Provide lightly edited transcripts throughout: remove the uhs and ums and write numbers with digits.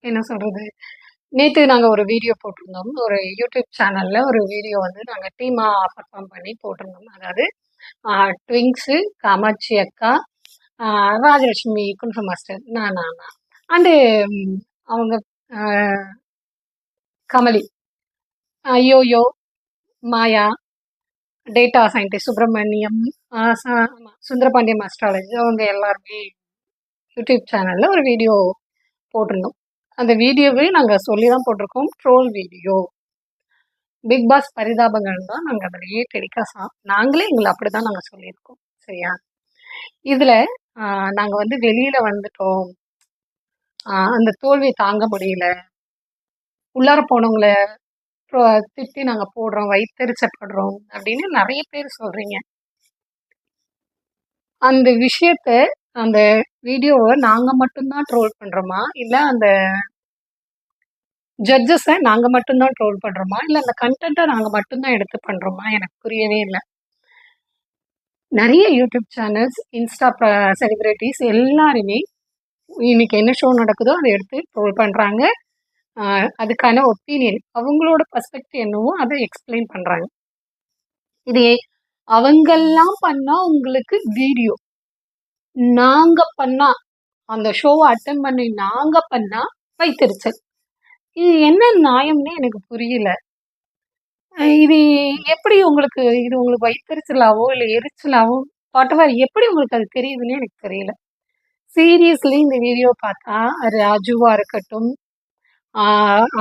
என்ன சொல்றது? நேத்து நாங்க ஒரு வீடியோ போட்டிருந்தோம். ஒரு யூடியூப் சேனல்ல ஒரு வீடியோ வந்து நாங்க டீமா பெர்ஃபார்ம் பண்ணி போட்டிருந்தோம். அதாவது அ ட்விங்ஸு, காமாட்சி அக்கா, அ ராஜலட்சுமி குன்ஃபு மாஸ்டர், நான். அண்டு அவங்க அ கமலி, யோயோ, மாயா, டேட்டா சயின்டிஸ்ட் சுப்பிரமணியம், ஆமா சுந்தரபாண்டியம் அஸ்ட்ராலஜி அவங்க எல்லாருமே யூடியூப் சேனல்ல ஒரு வீடியோ போட்டிருந்தோம். அந்த வீடியோவே நாங்க சொல்லி தான் போட்டிருக்கோம். Troll video. பிக் பாஸ் பரிதாபங்கள் தான் நாங்க அதிலேயே டெலிகாஸ்ட் நாங்களே எங்கள அப்படிதான் நாங்க சொல்லியிருக்கோம். சரியா? இதுல அ நாங்க வந்து வெளியில வந்துட்டோம். அந்த தோல்விய தாங்க முடியல. உள்ளார போனவங்கள அ திட்டி நாங்க போடுறோம், வயித்தெரிச்சப்படுறோம் அப்படின்னு நெறைய பேர் சொல்றீங்க. அந்த விஷயத்த அந்த வீடியோவ நாங்க மட்டும் தான் ட்ரோல் பண்றோமா? இல்ல அந்த ஜட்ஜஸ நாங்க மட்டும் தான் ட்ரோல் பண்றோமா? இல்ல அந்த கன்டென்ட்ட நாங்க மட்டும் தான் எடுத்து பண்றோமா? எனக்கு புரியவே இல்ல. நெறைய யூடியூப் சேனல்ஸ், இன்ஸ்டா செலிபிரிட்டீஸ் எல்லாருமே இன்னைக்கு என்ன ஷோ நடக்குதோ அத எடுத்து ட்ரோல் பண்றாங்க. அ அதுக்கான ஒப்பீனியன் அவங்களோட பெர்ஸ்பெக்டிவ் என்னவோ அத எக்ஸ்பிளைன் பண்றாங்க. இது அவங்கெல்லாம் பண்ணா உங்களுக்கு வீடியோ. நாங்க பண்ணா, அந்த ஷோவ அட்டெண்ட் பண்ணி நாங்க பண்ணா வயித்தெரிச்சல். இது என்ன நியாயம்னே எனக்கு புரியல. இது எப்படி உங்களுக்கு இது உங்களுக்கு வயித்தெரிச்சலாவோ, இல்ல எரிச்சலாவோ, வாட்டெவர் எப்படி உங்களுக்கு அது தெரியுதுன்னே எனக்கு தெரியல. சீரியஸ்லி இந்த வீடியோ பார்த்தா, ராஜுவா இருக்கட்டும், ஆ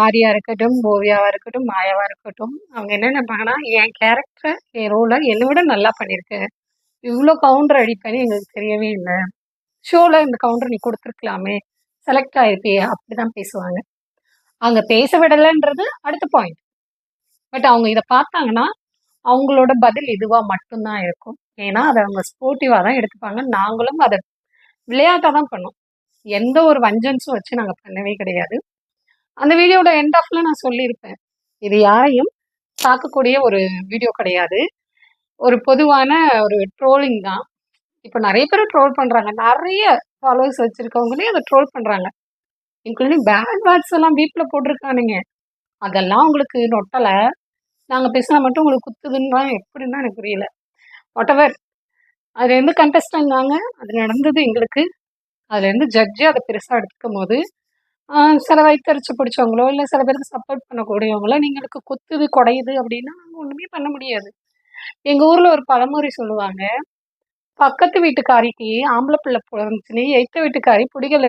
ஆர்யா இருக்கட்டும், ஓவியாவா இருக்கட்டும், மாயாவா இருக்கட்டும், அவங்க என்ன நினைப்பாங்கன்னா, என் கேரக்டர், என் ரோல என்ன விட நல்லா பண்ணியிருக்க. இவ்ளோ கவுண்டர் அடிப்பேன்னு எங்களுக்கு தெரியவே இல்ல. ஷோல இந்த கவுண்டர் நீ குடுத்துருக்கலாமே! செலக்ட் ஆயிருப்பியே! அப்படிதான் பேசுவாங்க. அங்க பேச விடலன்றது அடுத்த பாயிண்ட். பட் அவங்க இத பார்த்தாங்கன்னா, அவங்களோட பதில் இதுவா மட்டும் தான் இருக்கும். ஏன்னா, அத அவங்க ஸ்போர்ட்டிவா தான் எடுத்துப்பாங்க. நாங்களும் அத விளையாட்டா தான் பண்ணோம். எந்த ஒரு வஞ்சன்ஸும் வச்சு நாங்க பண்ணவே கிடையாது. அந்த வீடியோட எண்ட் ஆஃப்ல நான் சொல்லியிருப்பேன். இது யாரையும் தாக்கக்கூடிய ஒரு வீடியோ கிடையாது. ஒரு பொதுவான ஒரு ட்ரோலிங் தான். இப்ப நெறைய பேரு ட்ரோல் பண்றாங்க. நெறைய ஃபாலோவர்ஸ் வச்சிருக்கவங்களே அத ட்ரோல் பண்றாங்க. இன்க்ளூடிங் பேட் வேர்ட்ஸ் எல்லாம் பீப்ல போட்டிருக்கானுங்க. அதெல்லாம் உங்களுக்கு நொட்டல. நாங்க பேசினா மட்டும் உங்களுக்கு குத்துதுன்னா எப்படின்னு தான் எனக்கு புரியல. வாட்டெவர். அதுலேருந்து கண்டஸ்டன்ட்னாங்க. அது நடந்தது எங்களுக்கு. அதுலேருந்து ஜட்ஜே அத பெருசா எடுத்துக்கும்போது, ஆ சில வயித்தெரிச்சல் பிடிச்சவங்களோ, இல்ல சில பேருக்கு சப்போர்ட் பண்ணக்கூடியவங்களோ, "நீங்களுக்கு குத்துது, கொடையுது" அப்படின்னா நாங்க ஒண்ணுமே பண்ண முடியாது. எங்க ஊர்ல ஒரு பழமொழி சொல்லுவாங்க. பக்கத்து வீட்டுக்காரிக்கு ஆம்பள பிள்ளை பொறந்துச்சுன்னு, எய்த்த வீட்டுக்காரி புடிகல்